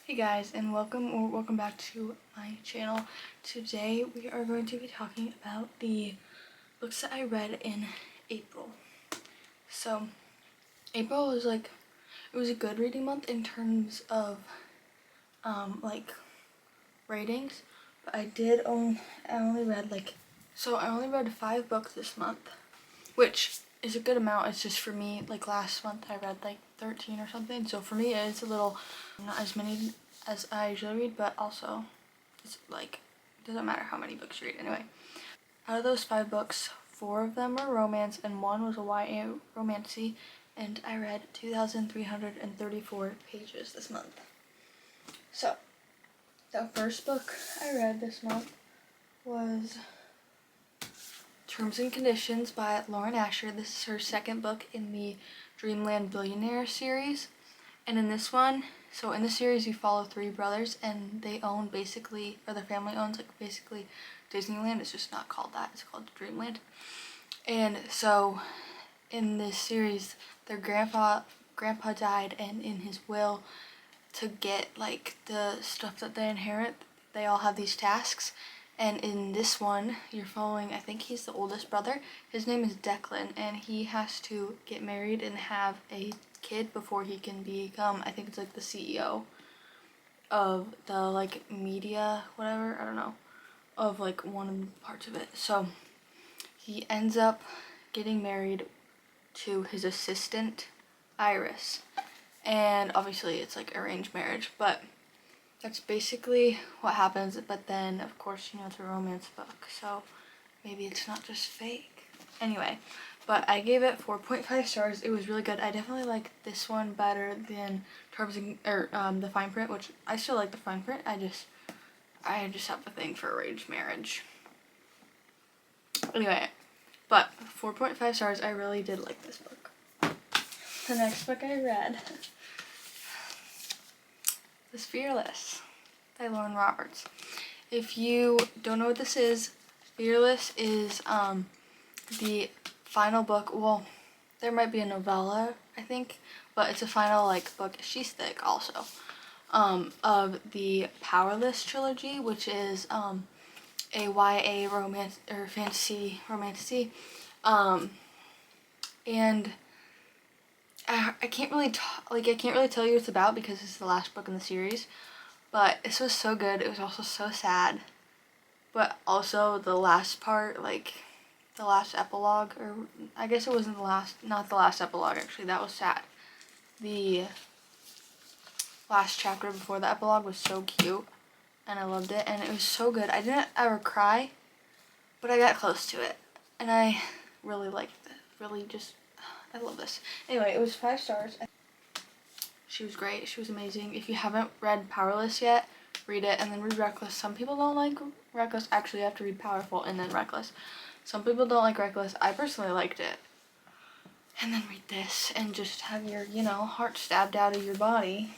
Hey guys, and welcome back to my channel. Today we are going to be talking about the books that I read in April. So April was it was a good reading month in terms of ratings, but I only read 5 books this month, which is a good amount. It's just for me, like last month I read like 13 or something, so for me it's a little not as many as I usually read, but also it's like doesn't matter how many books you read anyway. Out of those 5 books, 4 of them were romance and 1 was a YA romancy, and I read 2,334 pages this month. So the first book I read this month was Terms and Conditions by Lauren Asher. This is her second book in the Dreamland Billionaire series. And in this one, so in the series you follow 3 brothers and they own basically, or their family owns like basically Disneyland. It's just not called that, it's called Dreamland. And so in this series, their grandpa died, and in his will, to get like the stuff that they inherit, they all have these tasks. And in this one, you're following, I think he's the oldest brother. His name is Declan, and he has to get married and have a kid before he can become, I think it's like the CEO of the like media, whatever, I don't know, of like one of the parts of it. So he ends up getting married to his assistant, Iris. And obviously it's like arranged marriage, but that's basically what happens. But then of course, it's a romance book, so maybe it's not just fake. Anyway, but I gave it 4.5 stars. It was really good. I definitely like this one better than the Fine Print, which I still like the Fine Print. I just have a thing for arranged marriage. Anyway, but 4.5 stars. I really did like this book. The next book I read was Fearless by Lauren Roberts. If you don't know what this is, Fearless is the final book. Well, there might be a novella, I think, but it's a final book. She's thick also. Of the Powerless trilogy, which is a YA romance or fantasy romantasy. And I can't really I can't really tell you what it's about because it's the last book in the series, but this was so good. It was also so sad, but also the last part, the last epilogue, or I guess it wasn't not the last epilogue actually, that was sad. The last chapter before the epilogue was so cute, and I loved it, and it was so good. I didn't ever cry, but I got close to it, and I really liked it. I love this. Anyway, it was 5 stars. She was great. She was amazing. If you haven't read Powerless yet, read it and then read Reckless. Some people don't like Reckless. Actually, you have to read Powerful and then Reckless. Some people don't like Reckless. I personally liked it. And then read this and just have your, heart stabbed out of your body.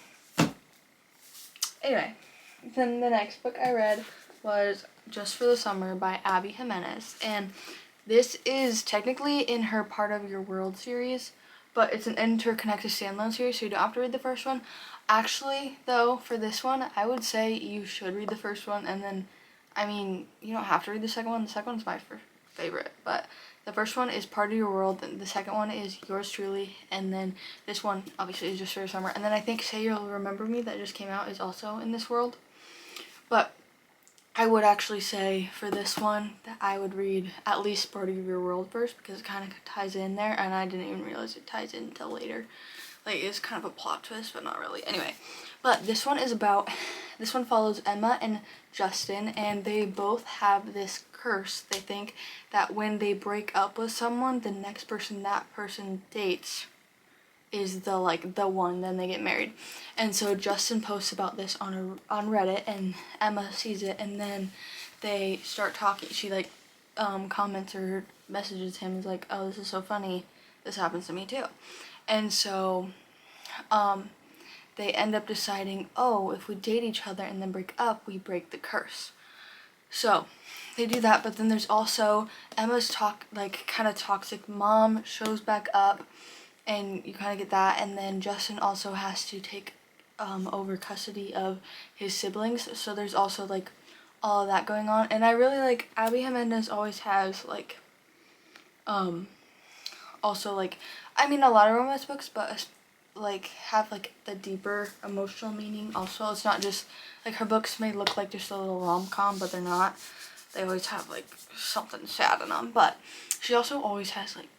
Anyway, then the next book I read was Just for the Summer by Abby Jimenez. And this is technically in her Part of Your World series, but it's an interconnected standalone series, so you don't have to read the first one. Actually, though, for this one, I would say you should read the first one, and then, you don't have to read the second one. The second one's my favorite, but the first one is Part of Your World, and the second one is Yours Truly, and then this one, obviously, is Just for the Summer. And then I think Say You'll Remember Me, that just came out, is also in this world. But I would actually say for this one that I would read at least Part of Your World first, because it kind of ties in there, and I didn't even realize it ties in until later. It's kind of a plot twist, but not really. Anyway, but this one follows Emma and Justin, and they both have this curse. They think that when they break up with someone, the next person that person dates is the one, then they get married. And so Justin posts about this on Reddit, and Emma sees it, and then they start talking. She comments or messages him, is like, oh, this is so funny, this happens to me too. And so they end up deciding, oh, if we date each other and then break up, we break the curse. So they do that, but then there's also Emma's kind of toxic mom shows back up, and you kind of get that. And then Justin also has to take over custody of his siblings. So there's also like all of that going on, and I really like Abby Jimenez always has like also like, I mean, a lot of romance books, but like have like the deeper emotional meaning also. It's not just like her books may look like just a little rom-com, but they're not. They always have like something sad in them. But she also always has like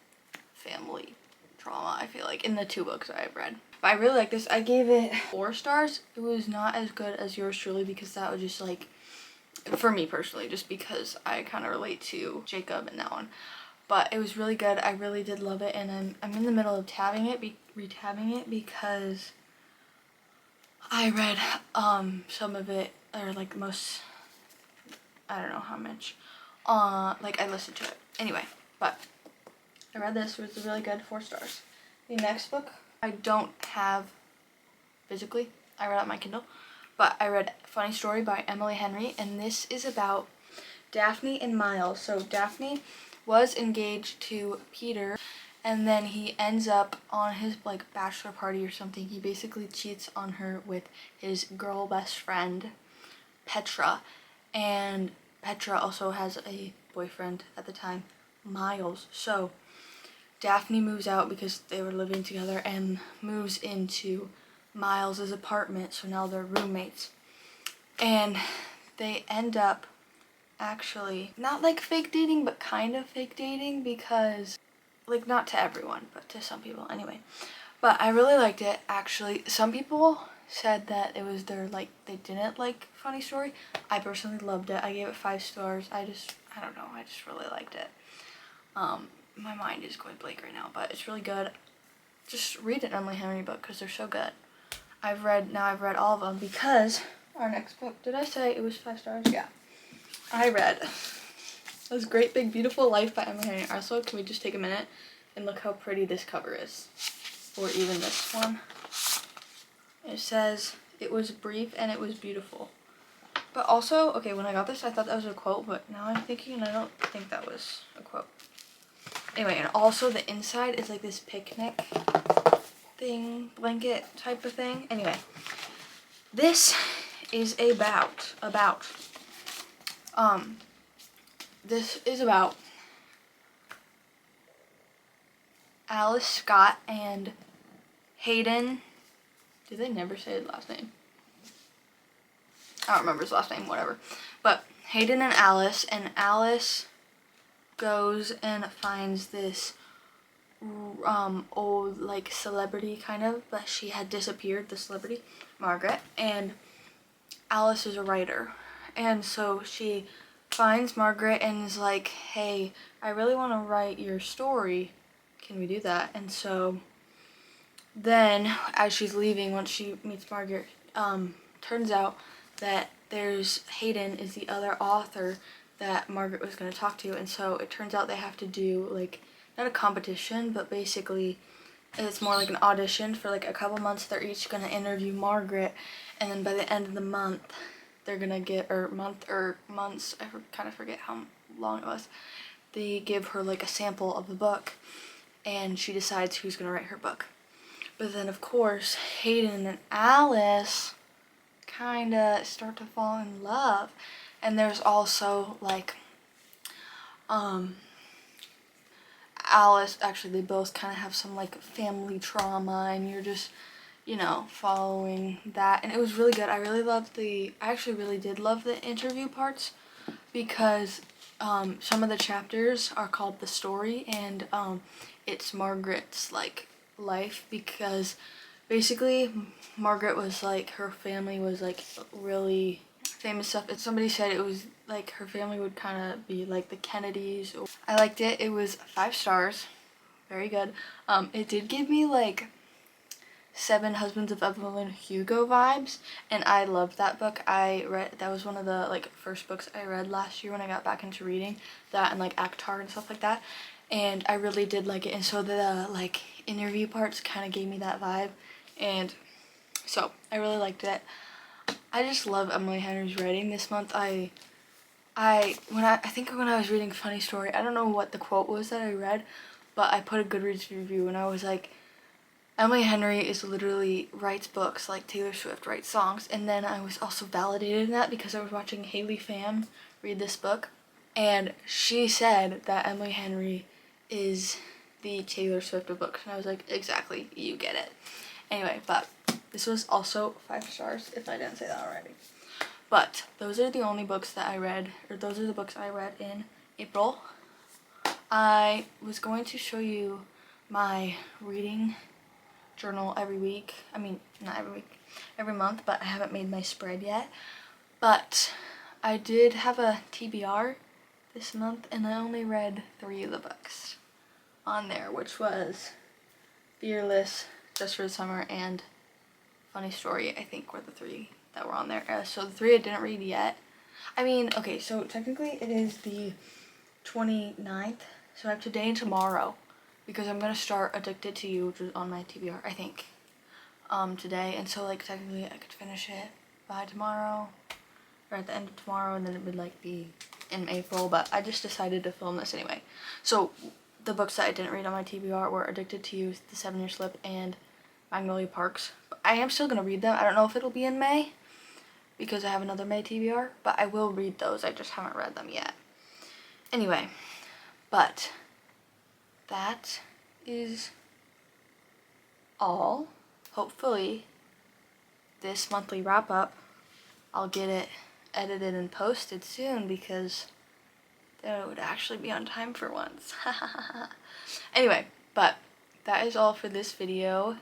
family drama, I feel like, in the 2 books I've read. But I really like this. I gave it 4 stars. It was not as good as Yours Truly because that was just like, for me personally, just because I kind of relate to Jacob in that one. But it was really good. I really did love it, and I'm in the middle of retabbing it because I read some of it, or like most, I don't know how much, like I listened to it. Anyway, but I read this. It was really good, 4 stars. The next book I don't have physically. I read it on my Kindle, but I read Funny Story by Emily Henry, and this is about Daphne and Miles. So Daphne was engaged to Peter, and then he ends up on his like bachelor party or something. He basically cheats on her with his girl best friend, Petra, and Petra also has a boyfriend at the time, Miles. So Daphne moves out because they were living together and moves into Miles's apartment, so now they're roommates. And they end up actually not like fake dating, but kind of fake dating, because like not to everyone, but to some people anyway. But I really liked it actually. Some people said that it was their like they didn't like Funny Story. I personally loved it. I gave it 5 stars. I don't know, I just really liked it. My mind is going blank right now, but it's really good. Just read an Emily Henry book because they're so good. I've read all of them because our next book, did I say it was 5 stars? Yeah. I read This Great Big Beautiful Life by Emily Henry. Also, can we just take a minute and look how pretty this cover is? Or even this one. It says, "It was brief and it was beautiful." But also, okay, when I got this, I thought that was a quote, but now I'm thinking, and I don't think that was a quote. Anyway, and also the inside is like this picnic thing, blanket type of thing. Anyway, this is this is about Alice Scott and Hayden. Did they never say his last name? I don't remember his last name, whatever. But Hayden and Alice goes and finds this old like celebrity kind of, but she had disappeared, the celebrity, Margaret, and Alice is a writer, and so she finds Margaret and is like, "Hey, I really want to write your story. Can we do that?" And so then as she's leaving, once she meets Margaret, turns out that there's Hayden is the other author that Margaret was going to talk to, and so it turns out they have to do like not a competition, but basically it's more like an audition for like a couple months. They're each going to interview Margaret, and then by the end of the month they're going to get, or months, I kind of forget how long it was, they give her like a sample of the book, and she decides who's going to write her book. But then of course Hayden and Alice kind of start to fall in love, and there's also like Alice, actually they both kind of have some like family trauma, and you're just, you know, following that. And it was really good. I actually really did love the interview parts, because some of the chapters are called The Story, and it's Margaret's like life, because basically Margaret was like, her family was like really famous stuff. And somebody said it was like her family would kind of be like the Kennedys. I liked it. It was 5 stars. Very good. It did give me like 7 Husbands of Evelyn Hugo vibes, and I loved that book. That was one of the like first books I read last year when I got back into reading, that and like ACOTAR and stuff like that, and I really did like it. And so the like interview parts kind of gave me that vibe, and so I really liked it. I just love Emily Henry's writing. This month I think when I was reading Funny Story, I don't know what the quote was that I read, but I put a Goodreads review, and I was like, Emily Henry is literally writes books like Taylor Swift writes songs. And then I was also validated in that because I was watching Haley Pham read this book. And she said that Emily Henry is the Taylor Swift of books. And I was like, exactly, you get it. Anyway, but this was also 5 stars if I didn't say that already. But those are the only books that I read, or those are the books I read in April. I was going to show you my reading journal every week. I mean, not every week, every month, but I haven't made my spread yet. But I did have a TBR this month, and I only read 3 of the books on there, which was Fearless, Just for the Summer, and Funny Story, I think were the 3 that were on there. So the 3 I didn't read yet. I mean, okay, so technically it is the 29th, so I have today and tomorrow, because I'm gonna start Addicted to You, which is on my TBR, I think, today, and so like technically I could finish it by tomorrow, or at the end of tomorrow, and then it would like be in April, but I just decided to film this anyway. So the books that I didn't read on my TBR were Addicted to You, The 7-Year Slip, and Magnolia Parks. But I am still gonna read them. I don't know if it'll be in May, because I have another May TBR, but I will read those. I just haven't read them yet. Anyway, but that is all. Hopefully this monthly wrap up, I'll get it edited and posted soon, because then it would actually be on time for once. Anyway, but that is all for this video.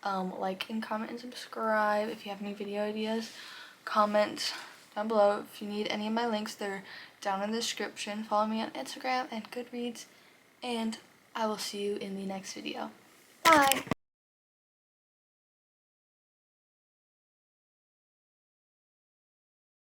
Like and comment and subscribe. If you have any video ideas, comment down below. If you need any of my links, they're down in the description. Follow me on Instagram and Goodreads, and I will see you in the next video. Bye!